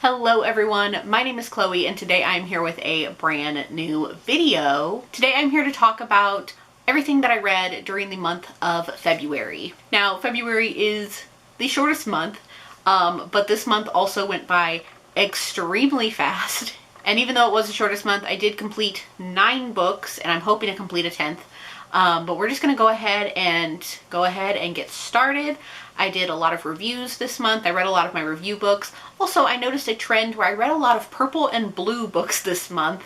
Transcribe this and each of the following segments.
Hello everyone, my name is Chloe and today I'm here with a brand new video. Today I'm here to talk about everything that I read during the month of February. Now, February is the shortest month, but this month also went by extremely fast. And even though it was the shortest month, I did complete 9 books and I'm hoping to complete a 10th. But we're just going to go ahead and get started. I did a lot of reviews this month. I read a lot of my review books. Also, I noticed a trend where I read a lot of purple and blue books this month,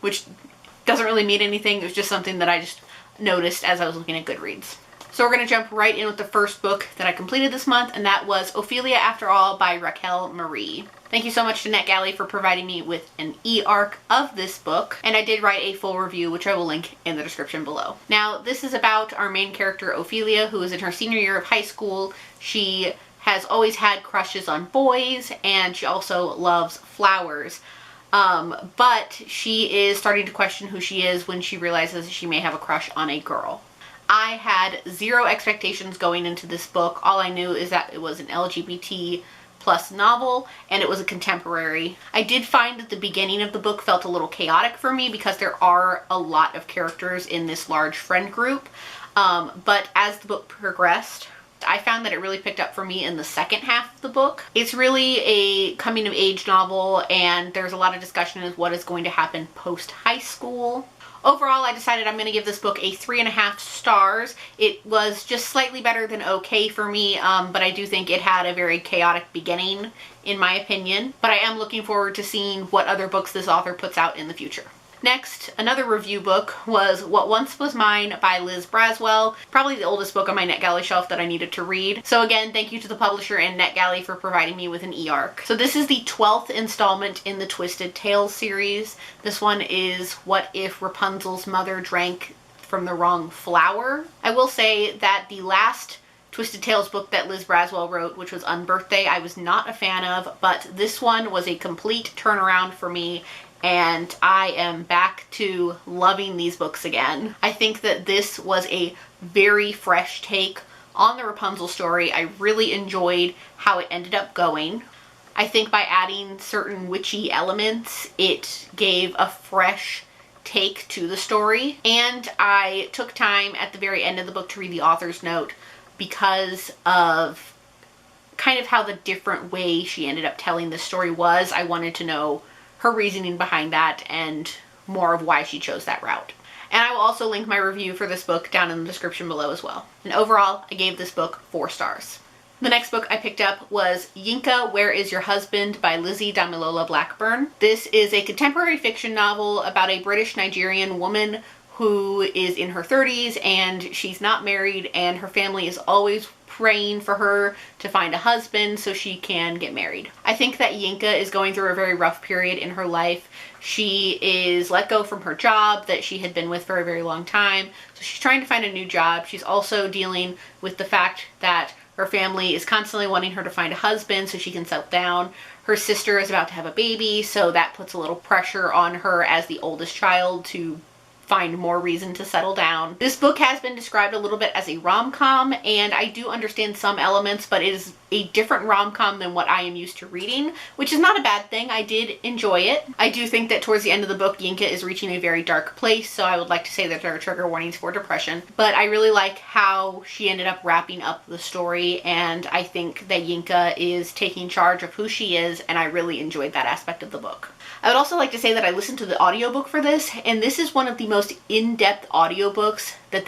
which doesn't really mean anything. It was just something that I just noticed as I was looking at Goodreads. So we're going to jump right in with the first book that I completed this month, and that was Ophelia After All by Raquel Marie. Thank you so much to NetGalley for providing me with an e-arc of this book, and I did write a full review, which I will link in the description below. Now, this is about our main character, Ophelia, who is in her senior year of high school. She has always had crushes on boys, and she also loves flowers. But she is starting to question who she is when she realizes she may have a crush on a girl. I had zero expectations going into this book. All I knew is that it was an LGBT plus novel and it was a contemporary. I did find that the beginning of the book felt a little chaotic for me because there are a lot of characters in this large friend group. But as the book progressed, I found that it really picked up for me in the second half of the book. It's really a coming of age novel and there's a lot of discussion as what is going to happen post high school. Overall, I decided I'm going to give this book a 3.5 stars. It was just slightly better than okay for me, but I do think it had a very chaotic beginning, in my opinion. But I am looking forward to seeing what other books this author puts out in the future. Next, another review book was What Once Was Mine by Liz Braswell, probably the oldest book on my NetGalley shelf that I needed to read. So again, thank you to the publisher and NetGalley for providing me with an e-arc. So this is the 12th installment in the Twisted Tales series. This one is What If Rapunzel's Mother Drank from the Wrong Flower. I will say that the last Twisted Tales book that Liz Braswell wrote, which was Unbirthday, I was not a fan of, but this one was a complete turnaround for me. And I am back to loving these books again. I think that this was a very fresh take on the Rapunzel story. I really enjoyed how it ended up going. I think by adding certain witchy elements, it gave a fresh take to the story. And I took time at the very end of the book to read the author's note because of kind of how the different way she ended up telling the story was. I wanted to know her reasoning behind that and more of why she chose that route. And I will also link my review for this book down in the description below as well. And overall, I gave this book 4 stars. The next book I picked up was Yinka, Where Is Your Husband by Lizzie Damilola Blackburn. This is a contemporary fiction novel about a British-Nigerian woman who is in her 30s and she's not married and her family is always praying for her to find a husband so she can get married. I think that Yinka is going through a very rough period in her life. She is let go from her job that she had been with for a very long time, so she's trying to find a new job. She's also dealing with the fact that her family is constantly wanting her to find a husband so she can settle down. Her sister is about to have a baby, so that puts a little pressure on her as the oldest child to find more reason to settle down. This book has been described a little bit as a rom-com, and I do understand some elements, but it is a different rom-com than what I am used to reading, which is not a bad thing. I did enjoy it. I do think that towards the end of the book, Yinka is reaching a very dark place, so I would like to say that there are trigger warnings for depression. But I really like how she ended up wrapping up the story, and I think that Yinka is taking charge of who she is, and I really enjoyed that aspect of the book. I would also like to say that I listened to the audiobook for this, and this is one of the most in-depth audiobooks that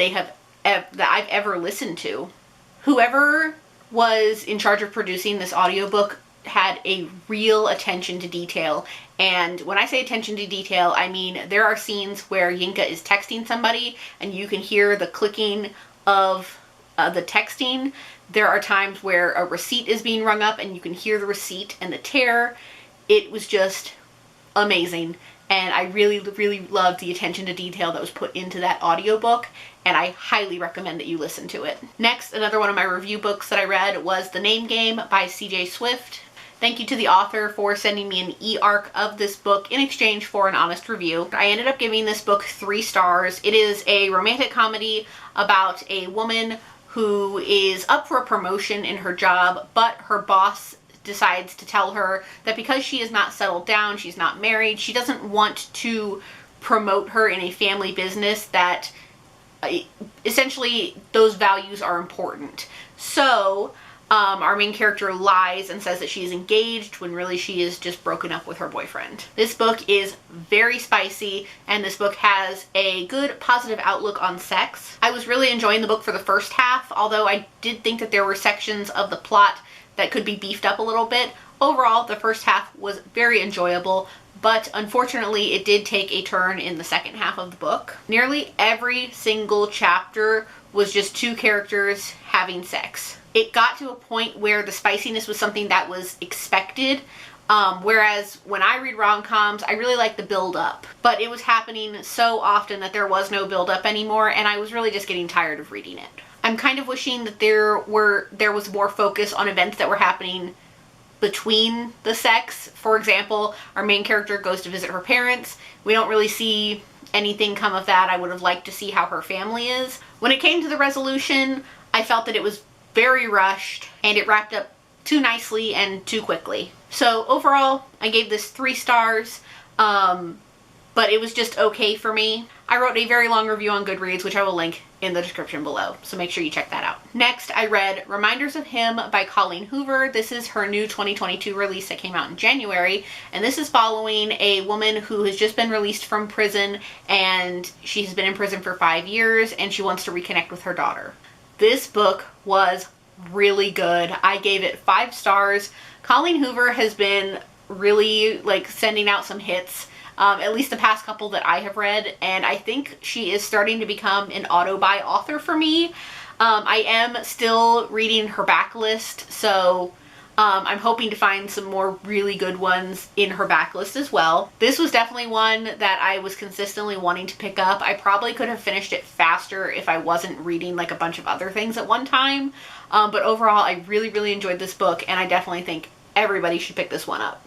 I've ever listened to. Whoever was in charge of producing this audiobook had a real attention to detail. And when I say attention to detail, I mean there are scenes where Yinka is texting somebody and you can hear the clicking of the texting. There are times where a receipt is being rung up and you can hear the receipt and the tear. It was just amazing, and I really loved the attention to detail that was put into that audiobook, and I highly recommend that you listen to it. Next, another one of my review books that I read was The Name Game by C.J. Swift. Thank you to the author for sending me an e-arc of this book in exchange for an honest review. I ended up giving this book 3 stars. It is a romantic comedy about a woman who is up for a promotion in her job, but her boss decides to tell her that because she is not settled down, she's not married, she doesn't want to promote her in a family business, that essentially those values are important. So our main character lies and says that she is engaged when really she is just broken up with her boyfriend. This book is very spicy, and this book has a good positive outlook on sex. I was really enjoying the book for the first half, although I did think that there were sections of the plot that could be beefed up a little bit. Overall, the first half was very enjoyable, but unfortunately it did take a turn in the second half of the book. Nearly every single chapter was just two characters having sex. It got to a point where the spiciness was something that was expected, whereas when I read rom-coms, I really like the build-up. But it was happening so often that there was no build-up anymore, and I was really just getting tired of reading it. I'm kind of wishing that there was more focus on events that were happening between the sex. For example, our main character goes to visit her parents. We don't really see anything come of that. I would have liked to see how her family is. When it came to the resolution, I felt that it was very rushed, and it wrapped up too nicely and too quickly. So overall, I gave this 3 stars, but it was just okay for me. I wrote a very long review on Goodreads, which I will link in the description below, so make sure you check that out. Next, I read Reminders of Him by Colleen Hoover. This is her new 2022 release that came out in January, and this is following a woman who has just been released from prison, and she has been in prison for 5 years, and she wants to reconnect with her daughter. This book was really good. I gave it 5 stars. Colleen Hoover has been really sending out some hits, at least the past couple that I have read, and I think she is starting to become an auto-buy author for me. I am still reading her backlist, so I'm hoping to find some more really good ones in her backlist as well. This was definitely one that I was consistently wanting to pick up. I probably could have finished it faster if I wasn't reading a bunch of other things at one time. But overall, I really, really enjoyed this book, and I definitely think everybody should pick this one up.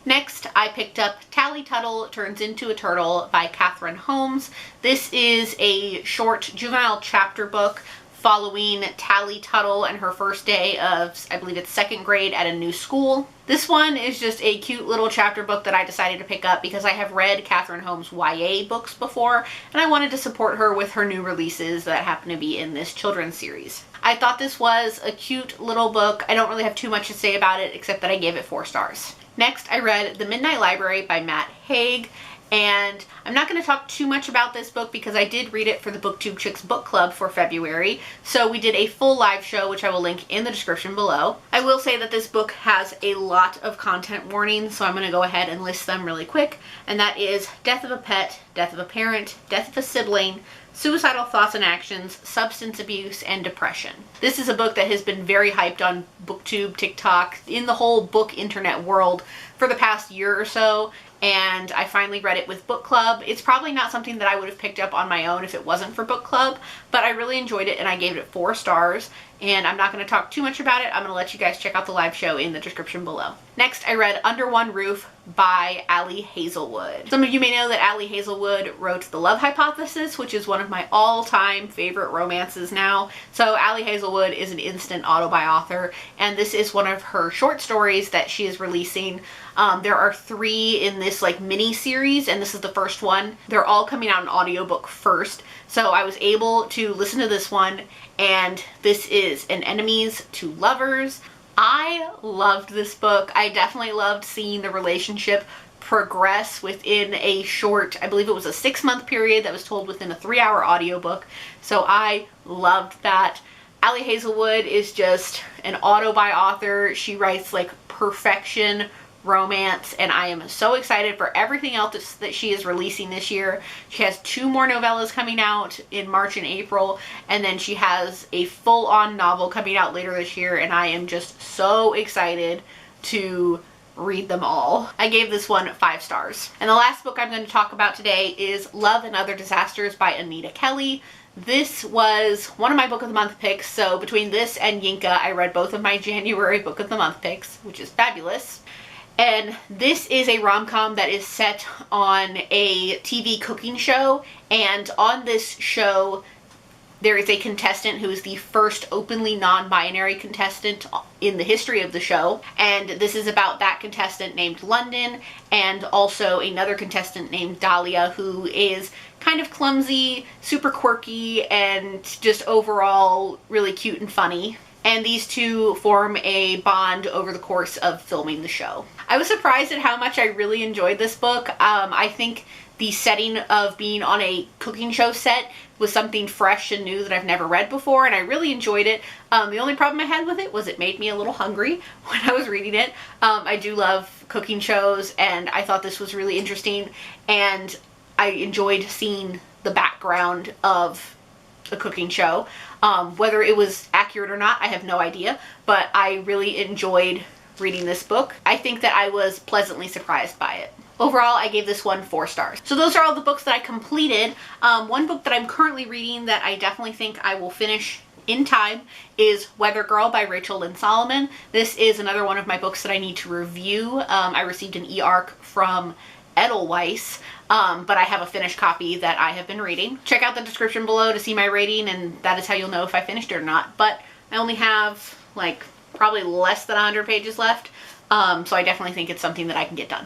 Next, I picked up Tally Tuttle Turns Into a Turtle by Catherine Holmes. This is a short juvenile chapter book following Tally Tuttle and her first day of, I believe it's 2nd grade at a new school. This one is just a cute little chapter book that I decided to pick up because I have read Catherine Holmes' YA books before, and I wanted to support her with her new releases that happen to be in this children's series. I thought this was a cute little book. I don't really have too much to say about it except that I gave it 4 stars. Next, I read The Midnight Library by Matt Haig. And I'm not going to talk too much about this book because I did read it for the BookTube Chicks book club for February. So we did a full live show, which I will link in the description below. I will say that this book has a lot of content warnings, so I'm going to go ahead and list them really quick. And that is death of a pet, death of a parent, death of a sibling, suicidal thoughts and actions, substance abuse, and depression. This is a book that has been very hyped on BookTube, TikTok, in the whole book internet world for the past year or so. And I finally read it with book club. It's probably not something that I would have picked up on my own if it wasn't for book club, but I really enjoyed it and I gave it 4 stars. And I'm not going to talk too much about it. I'm going to let you guys check out the live show in the description below. Next, I read Under One Roof by Ali Hazelwood. Some of you may know that Ali Hazelwood wrote The Love Hypothesis, which is one of my all-time favorite romances now. So Ali Hazelwood is an instant auto-buy author, and this is one of her short stories that she is releasing. There are 3 in this mini series, and this is the first one. They're all coming out in audiobook first, so I was able to listen to this one, and this is An Enemies to Lovers. I loved this book. I definitely loved seeing the relationship progress within a short, I believe it was a 6-month period that was told within a 3-hour audiobook. So I loved that. Ali Hazelwood is just an auto-buy author. She writes perfection romance, and I am so excited for everything else that she is releasing this year. She has 2 more novellas coming out in March and April, and then she has a full-on novel coming out later this year, and I am just so excited to read them all. I gave this one 5 stars. And the last book I'm going to talk about today is Love and Other Disasters by Anita Kelly. This was one of my Book of the Month picks, so between this and Yinka, I read both of my January Book of the Month picks, which is fabulous. And this is a rom-com that is set on a TV cooking show, and on this show there is a contestant who is the first openly non-binary contestant in the history of the show, and this is about that contestant named London, and also another contestant named Dahlia, who is kind of clumsy, super quirky, and just overall really cute and funny. And these two form a bond over the course of filming the show. I was surprised at how much I really enjoyed this book. I think the setting of being on a cooking show set was something fresh and new that I've never read before, and I really enjoyed it. The only problem I had with it was it made me a little hungry when I was reading it. I do love cooking shows, and I thought this was really interesting, and I enjoyed seeing the background of a cooking show. Whether it was accurate or not, I have no idea, but I really enjoyed reading this book. I think that I was pleasantly surprised by it. Overall, I gave this one 4 stars. So those are all the books that I completed. One book that I'm currently reading that I definitely think I will finish in time is Weather Girl by Rachel Lynn Solomon. This is another one of my books that I need to review. I received an e-arc from Edelweiss, but I have a finished copy that I have been reading. Check out the description below to see my rating, and that is how you'll know if I finished it or not. But I only have like probably less than 100 pages left, so I definitely think it's something that I can get done.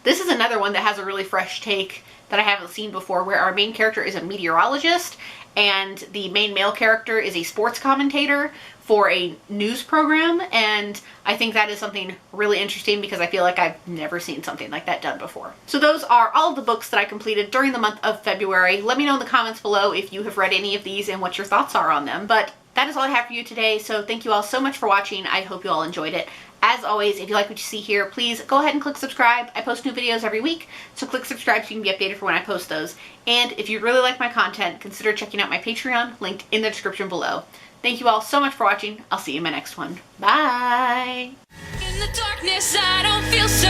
This is another one that has a really fresh take that I haven't seen before, where our main character is a meteorologist and the main male character is a sports commentator for a news program, and I think that is something really interesting because I feel like I've never seen something like that done before. So those are all of the books that I completed during the month of February. Let me know in the comments below if you have read any of these and what your thoughts are on them. But that is all I have for you today, so thank you all so much for watching. I hope you all enjoyed it. As always, if you like what you see here, please go ahead and click subscribe. I post new videos every week, so click subscribe so you can be updated for when I post those. And if you really like my content, consider checking out my Patreon, linked in the description below. Thank you all so much for watching. I'll see you in my next one. Bye! In the darkness, I don't feel so